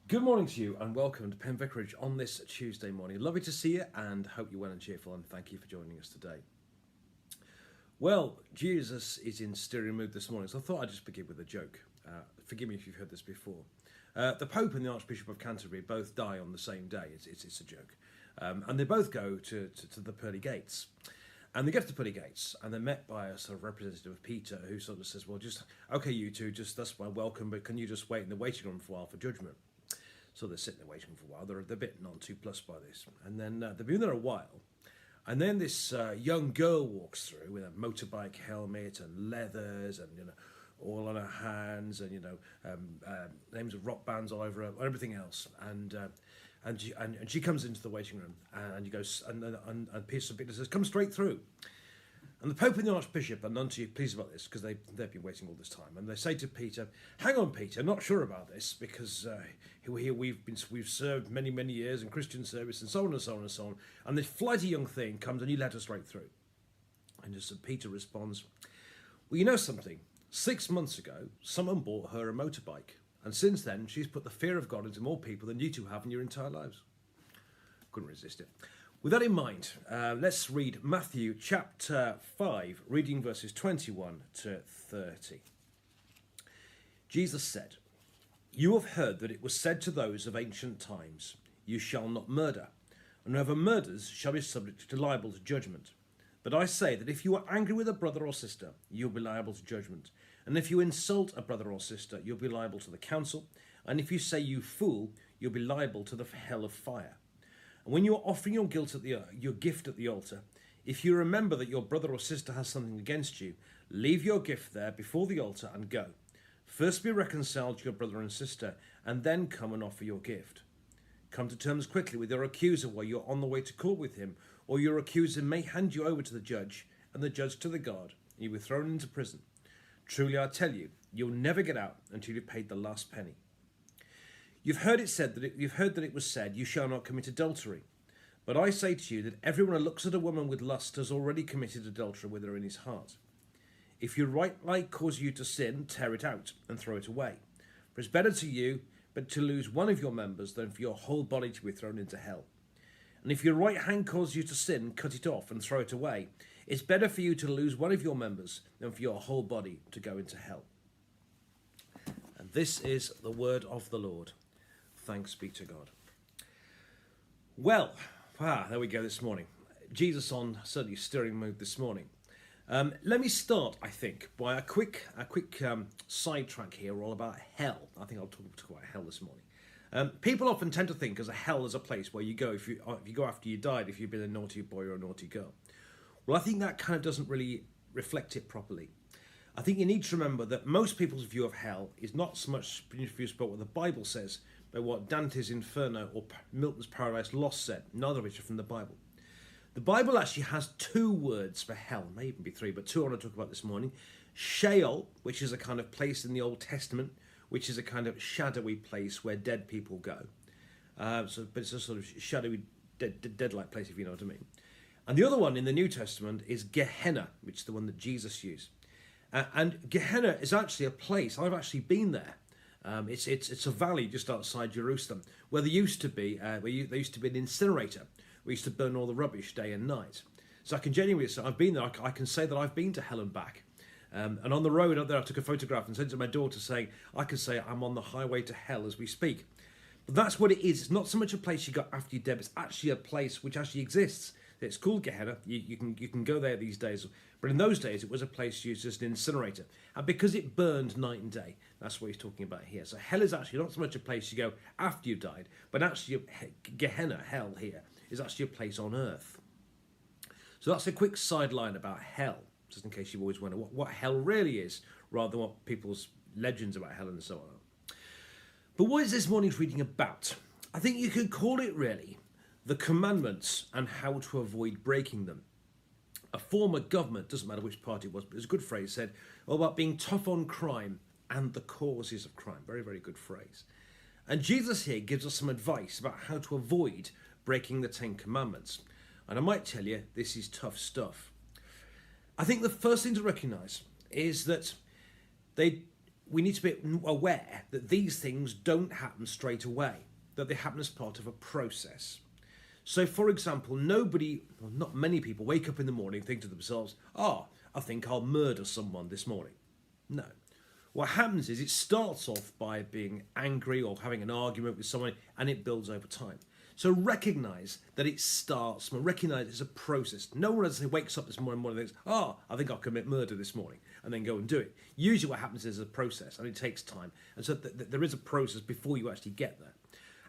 Good morning to you and welcome to Penn Vicarage on this Tuesday morning. Lovely to see you and hope you're well and cheerful, and thank you for joining us today. Well, Jesus is in steering mood this morning, so I thought I'd just begin with a joke. Forgive me if you've heard this before. The Pope and the Archbishop of Canterbury both die on the same day. It's a joke. And they both go to the pearly gates. And they get to the pearly gates and they're met by a sort of representative of Peter who sort of says, well, okay, you two, that's my welcome, but can you just wait in the waiting room for a while for judgment? So they're sitting there waiting for a while. They're a bit non-2+ by this. And then they've been there a while. And then this young girl walks through with a motorbike helmet and leathers and, all on her hands and, names of rock bands all over her and everything else. And she comes into the waiting room and Peter says, come straight through. And the Pope and the Archbishop are none too pleased about this because they've been waiting all this time. And they say to Peter, hang on, Peter, not sure about this because here we've served many years in Christian service and so on and so on and so on. And this flighty young thing comes and you let her straight through. And just Peter responds, well, you know something? 6 months ago, someone bought her a motorbike. And since then, she's put the fear of God into more people than you two have in your entire lives. Couldn't resist it. With that in mind, let's read Matthew chapter 5, reading verses 21 to 30. Jesus said, you have heard that it was said to those of ancient times, you shall not murder, and whoever murders shall be subject to liable to judgment. But I say that if you are angry with a brother or sister, you'll be liable to judgment. And if you insult a brother or sister, you'll be liable to the council. And if you say you fool, you'll be liable to the hell of fire. And when you are offering your gift at the altar, if you remember that your brother or sister has something against you, leave your gift there before the altar and go. First be reconciled to your brother and sister, and then come and offer your gift. Come to terms quickly with your accuser while you're on the way to court with him, or your accuser may hand you over to the judge, and the judge to the guard, and you'll be thrown into prison. Truly I tell you, you'll never get out until you've paid the last penny. You've heard that it was said, you shall not commit adultery. But I say to you that everyone who looks at a woman with lust has already committed adultery with her in his heart. If your right eye causes you to sin, tear it out and throw it away. For it's better to you but to lose one of your members than for your whole body to be thrown into hell. And if your right hand causes you to sin, cut it off and throw it away. It's better for you to lose one of your members than for your whole body to go into hell. And this is the word of the Lord. Thanks be to God. Well, there we go this morning. Jesus on certainly steering mood this morning. Let me start, I think, by a quick sidetrack here all about hell. I think I'll talk about hell this morning. People often tend to think as a hell as a place where you go if you go after you died, if you've been a naughty boy or a naughty girl. Well, I think that kind of doesn't really reflect it properly. I think you need to remember that most people's view of hell is not so much confused about what the Bible says, but what Dante's Inferno or Milton's Paradise Lost said, neither of which are from the Bible. The Bible actually has 2 words for hell, may even be 3, but 2 I want to talk about this morning. Sheol, which is a kind of place in the Old Testament, which is a kind of shadowy place where dead people go. But it's a sort of shadowy, dead-like place, if you know what I mean. And the other one in the New Testament is Gehenna, which is the one that Jesus used. And Gehenna is actually a place, I've actually been there. It's a valley just outside Jerusalem where there used to be an incinerator. We used to burn all the rubbish day and night. So I can genuinely say I've been there. I can say that I've been to hell and back. And on the road up there, I took a photograph and sent it to my daughter saying, I can say I'm on the highway to hell as we speak. But that's what it is. It's not so much a place you got after you're dead. It's actually a place which actually exists. It's called Gehenna. You can go there these days. But in those days, it was a place used as an incinerator. And because it burned night and day, that's what he's talking about here. So hell is actually not so much a place you go after you've died, but actually Gehenna, hell here, is actually a place on earth. So that's a quick sideline about hell, just in case you've always wondered what hell really is, rather than what people's legends about hell and so on. But what is this morning's reading about? I think you could call it really the commandments and how to avoid breaking them. A former government, doesn't matter which party it was, but it's a good phrase, said all about being tough on crime and the causes of crime. Very, very good phrase. And Jesus here gives us some advice about how to avoid breaking the 10 Commandments. And I might tell you, this is tough stuff. I think the first thing to recognise is that we need to be aware that these things don't happen straight away, that they happen as part of a process. So, for example, not many people wake up in the morning and think to themselves, I think I'll murder someone this morning. No. What happens is it starts off by being angry or having an argument with someone, and it builds over time. So recognise that it starts, recognise it's a process. No one wakes up this morning and thinks, I think I'll commit murder this morning, and then go and do it. Usually what happens is a process, and it takes time. And so there is a process before you actually get there.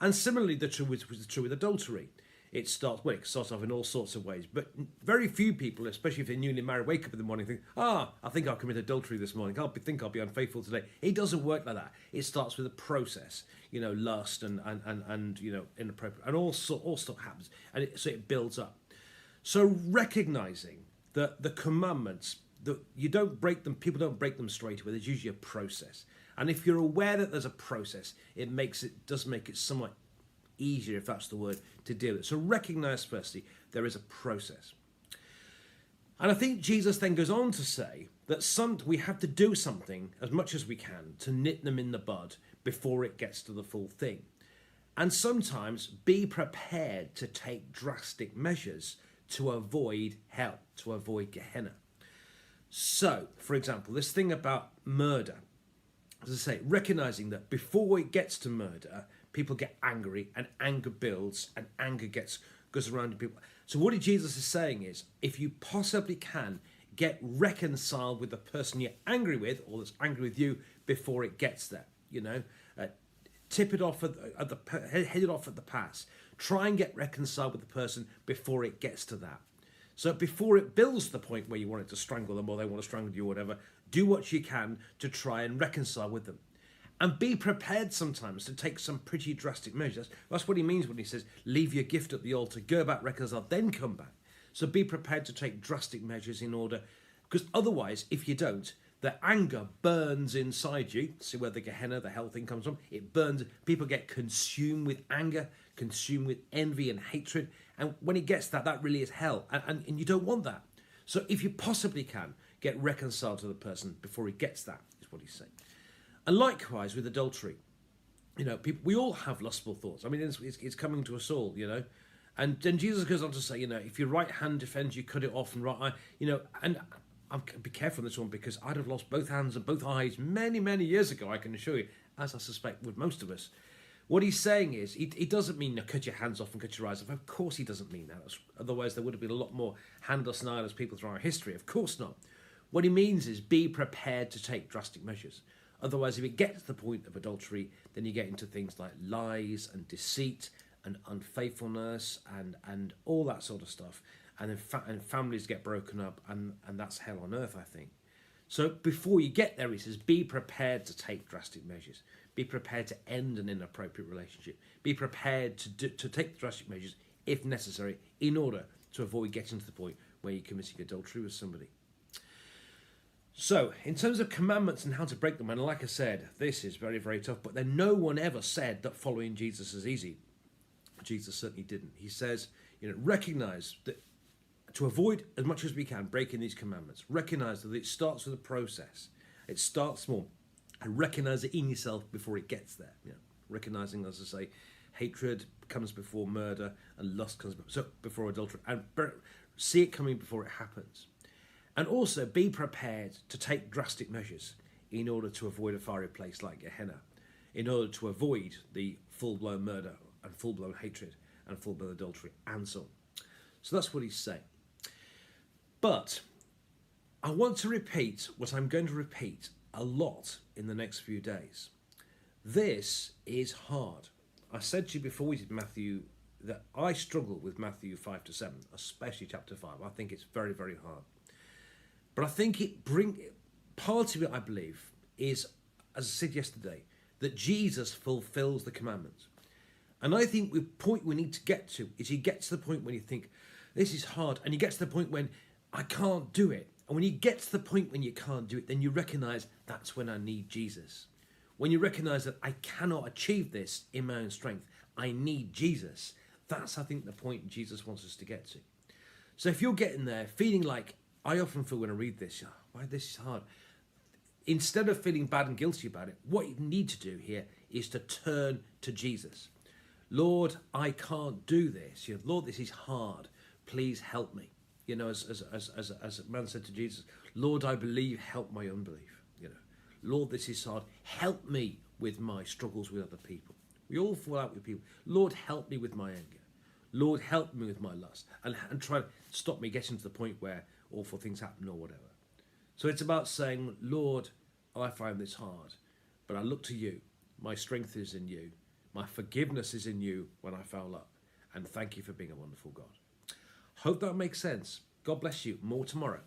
And similarly, the true with adultery. It starts off in all sorts of ways. But very few people, especially if they're newly married, wake up in the morning and think, I think I'll commit adultery this morning. I think I'll be unfaithful today. It doesn't work like that. It starts with a process, lust and inappropriate. And all stuff happens. And so it builds up. So recognizing that the commandments, that you don't break them, people don't break them straight away. There's usually a process. And if you're aware that there's a process, it does make it somewhat easier, if that's the word, to deal with it. So recognize firstly there is a process. And I think Jesus then goes on to say that we have to do something as much as we can to nip them in the bud before it gets to the full thing. And sometimes be prepared to take drastic measures to avoid hell, to avoid Gehenna. So, for example, this thing about murder, as I say, recognizing that before it gets to murder, people get angry, and anger builds, and anger goes around people. So what Jesus is saying is, if you possibly can, get reconciled with the person you're angry with, or that's angry with you, before it gets there. Tip it off head it off at the pass. Try and get reconciled with the person before it gets to that. So before it builds to the point where you want it to strangle them, or they want to strangle you, or whatever, do what you can to try and reconcile with them. And be prepared sometimes to take some pretty drastic measures. That's what he means when he says, leave your gift at the altar, go about, reconcile, then come back. So be prepared to take drastic measures in order, because otherwise, if you don't, the anger burns inside you. See where the Gehenna, the hell thing comes from? It burns. People get consumed with anger, consumed with envy and hatred. And when it gets that really is hell. And you don't want that. So if you possibly can, get reconciled to the person before he gets that, is what he's saying. And likewise with adultery, we all have lustful thoughts. I mean, it's coming to us all, And then Jesus goes on to say, if your right hand defends you, cut it off, and right eye, and be careful on this one, because I'd have lost both hands and both eyes many, many years ago, I can assure you, as I suspect with most of us. What he's saying is, he doesn't mean cut your hands off and cut your eyes off. Of course he doesn't mean that. Otherwise there would have been a lot more handless and eyeless people throughout our history. Of course not. What he means is be prepared to take drastic measures. Otherwise, if it gets to the point of adultery, then you get into things like lies and deceit and unfaithfulness and all that sort of stuff. And then families get broken up, and that's hell on earth, I think. So before you get there, he says, be prepared to take drastic measures. Be prepared to end an inappropriate relationship. Be prepared to take drastic measures, if necessary, in order to avoid getting to the point where you're committing adultery with somebody. So, in terms of commandments and how to break them, and like I said, this is very, very tough, but then no one ever said that following Jesus is easy. Jesus certainly didn't. He says, recognize that to avoid as much as we can breaking these commandments, recognize that it starts with a process. It starts small, and recognize it in yourself before it gets there. Recognizing, as I say, hatred comes before murder, and lust comes before adultery, and see it coming before it happens. And also be prepared to take drastic measures in order to avoid a fiery place like Gehenna, in order to avoid the full-blown murder and full-blown hatred and full-blown adultery and so on. So that's what he's saying. But I want to repeat what I'm going to repeat a lot in the next few days. This is hard. I said to you before we did Matthew that I struggle with Matthew 5-7, especially chapter 5. I think it's very, very hard. But I think part of it, I believe, is, as I said yesterday, that Jesus fulfills the commandments. And I think the point we need to get to is you get to the point when you think, this is hard, and you get to the point when I can't do it. And when you get to the point when you can't do it, then you recognise that's when I need Jesus. When you recognise that I cannot achieve this in my own strength, I need Jesus. That's, I think, the point Jesus wants us to get to. So if you're getting there feeling like, I often feel when I read this, why this is hard. instead of feeling bad and guilty about it, what you need to do here is to turn to Jesus. Lord, I can't do this. Lord, this is hard. Please help me. As a man said to Jesus, Lord, I believe, help my unbelief. Lord, this is hard. Help me with my struggles with other people. We all fall out with people. Lord, help me with my anger. Lord, help me with my lust. And try to stop me getting to the point where awful things happen or whatever. So it's about saying, Lord, I find this hard, but I look to you. My strength is in you. My forgiveness is in you when I foul up. And thank you for being a wonderful God. Hope that makes sense. God bless you. More tomorrow.